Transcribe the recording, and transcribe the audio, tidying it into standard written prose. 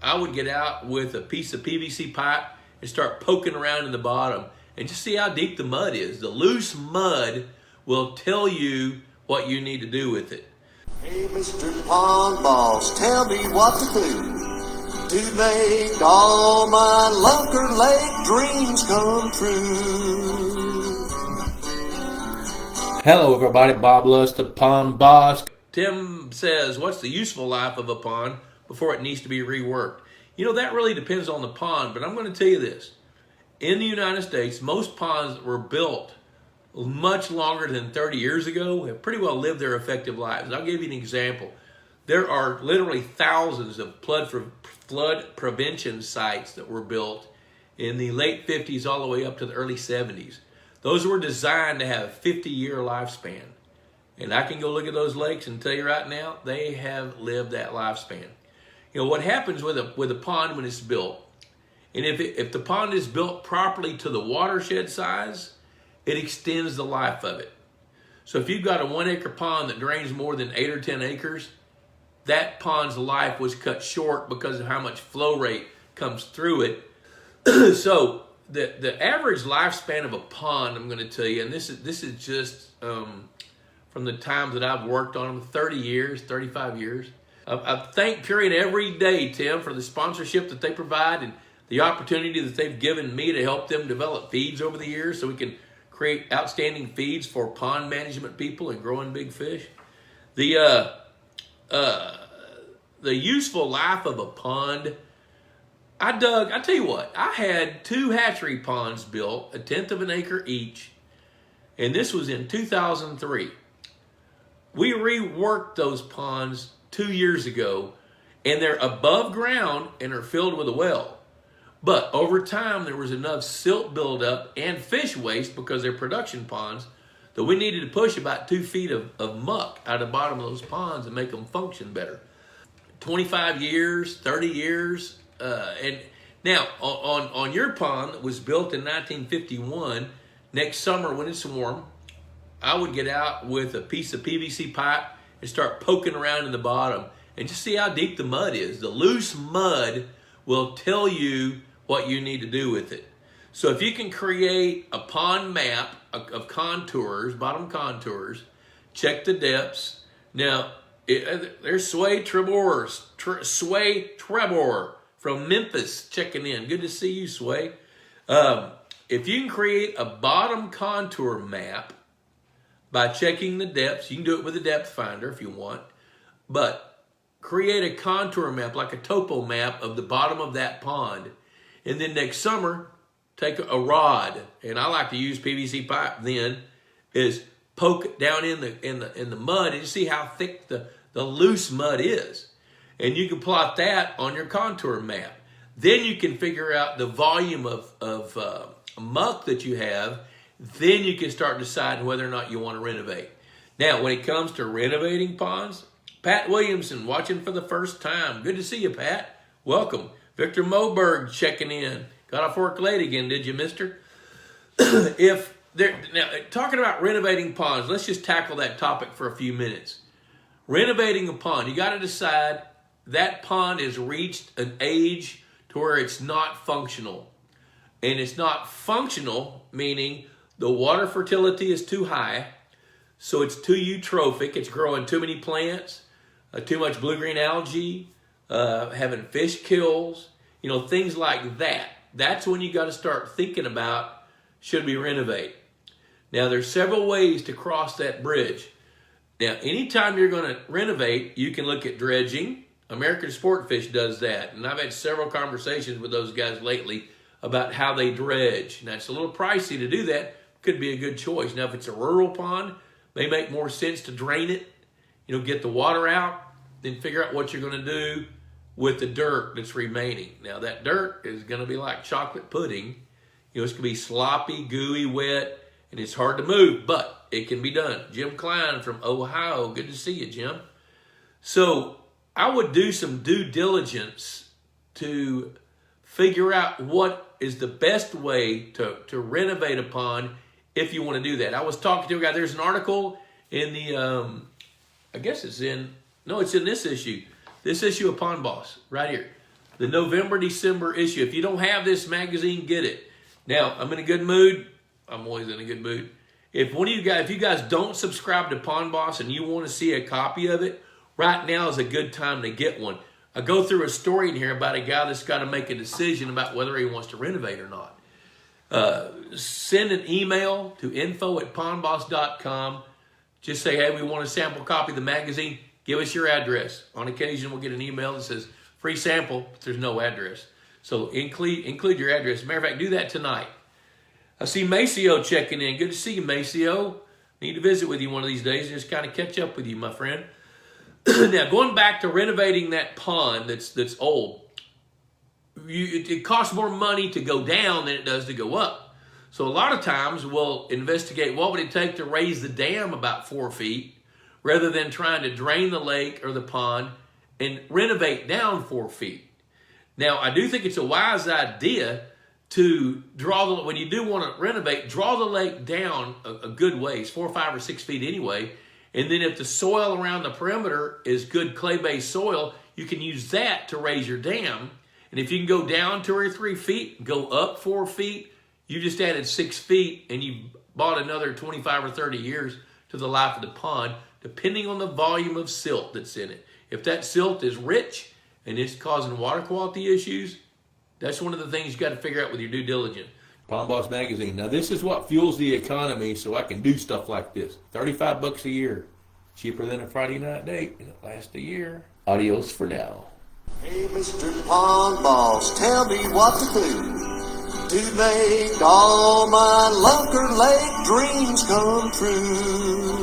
I would get out with a piece of PVC pipe and start poking around in the bottom and just see how deep the mud is. The loose mud will tell you what you need to do with it. Hey, Mr. Pond Boss, tell me what to do to make all my Lunker Lake dreams come true. Hello everybody, Bob Lust, the Pond Boss. Tim says, what's the useful life of a pond before it needs to be reworked? You know, that really depends on the pond, but I'm going to tell you this. In the United States, most ponds that were built much longer than 30 years ago have pretty well lived their effective lives. I'll give you an example. There are literally thousands of flood prevention sites that were built in the late 50s all the way up to the early 70s. Those were designed to have a 50-year lifespan. And I can go look at those lakes and tell you right now, they have lived that lifespan. You know, what happens with a pond when it's built, and if the pond is built properly to the watershed size, it extends the life of it. So if you've got a 1 acre pond that drains more than 8 or 10 acres, that pond's life was cut short because of how much flow rate comes through it. So the average lifespan of a pond, I'm going to tell you, and this is just from the times that I've worked on them, 30 years, 35 years. I thank Purion every day, Tim, for the sponsorship that they provide and the opportunity that they've given me to help them develop feeds over the years so we can create outstanding feeds for pond management people and growing big fish. The useful life of a pond, I tell you what, I had 2 hatchery ponds built, 1/10 of an acre each, and this was in 2003. We reworked those ponds 2 years ago, and they're above ground and are filled with a well. But over time, there was enough silt buildup and fish waste because they're production ponds that we needed to push about 2 feet of muck out of the bottom of those ponds and make them function better. 25 years, 30 years. And now, on your pond that was built in 1951, next summer when it's warm, I would get out with a piece of PVC pipe and start poking around in the bottom and just see how deep the mud is. The loose mud will tell you what you need to do with it. So if you can create a pond map of contours, bottom contours, check the depths. Now, there's Sway Trebor from Memphis checking in. Good to see you, Sway. If you can create a bottom contour map by checking the depths, you can do it with a depth finder if you want, but create a contour map, like a topo map of the bottom of that pond. And then next summer, take a rod, and I like to use PVC pipe then, is poke it down in the mud and see how thick the loose mud is. And you can plot that on your contour map. Then you can figure out the volume of muck that you have. Then you can start deciding whether or not you want to renovate. Now, when it comes to renovating ponds, Pat Williamson watching for the first time. Good to see you, Pat. Welcome. Victor Moberg checking in. Got off work late again, did you, mister? Now, talking about renovating ponds, let's just tackle that topic for a few minutes. Renovating a pond, you got to decide that pond has reached an age to where it's not functional. And it's not functional, meaning the water fertility is too high, so it's too eutrophic. It's growing too many plants, too much blue-green algae, having fish kills, things like that. That's when you got to start thinking about, should we renovate? Now, there's several ways to cross that bridge. Now, anytime you're going to renovate, you can look at dredging. American Sportfish does that, and I've had several conversations with those guys lately about how they dredge. Now, it's a little pricey to do that. Could be a good choice. Now, if it's a rural pond, may make more sense to drain it, get the water out, then figure out what you're going to do with the dirt that's remaining. Now, that dirt is going to be like chocolate pudding. It's going to be sloppy, gooey, wet, and it's hard to move, but it can be done. Jim Klein from Ohio. Good to see you, Jim. So I would do some due diligence to figure out what is the best way to renovate a pond if you want to do that. I was talking to a guy. There's an article in the, I guess it's in, no, it's in this issue. This issue of Pond Boss, right here. the November, December issue. If you don't have this magazine, get it. Now, I'm in a good mood. I'm always in a good mood. If you guys don't subscribe to Pond Boss and you want to see a copy of it, right now is a good time to get one. I go through a story in here about a guy that's got to make a decision about whether he wants to renovate or not. Send an email to info@pondboss.com. Just say, hey, we want a sample copy of the magazine. Give us your address. On occasion, we'll get an email that says, free sample, but there's no address. So include your address. As a matter of fact, do that tonight. I see Maceo checking in. Good to see you, Maceo. Need to visit with you one of these days and just kind of catch up with you, my friend. Now, going back to renovating that pond that's old, it costs more money to go down than it does to go up. So a lot of times we'll investigate what would it take to raise the dam about 4 feet rather than trying to drain the lake or the pond and renovate down 4 feet. Now, I do think it's a wise idea to when you do want to renovate, draw the lake down a good ways, 4, 5, or 6 feet anyway. And then if the soil around the perimeter is good clay-based soil, you can use that to raise your dam. And if you can go down 2 or 3 feet, go up 4 feet, you just added 6 feet and you bought another 25 or 30 years to the life of the pond, depending on the volume of silt that's in it. If that silt is rich and it's causing water quality issues, that's one of the things you got to figure out with your due diligence. Pond Boss Magazine. Now, this is what fuels the economy so I can do stuff like this. $35 a year. Cheaper than a Friday night date, and it lasts a year. Adios for now. Hey, Mr. Pond Boss, tell me what to do to make all my Lunker Lake dreams come true.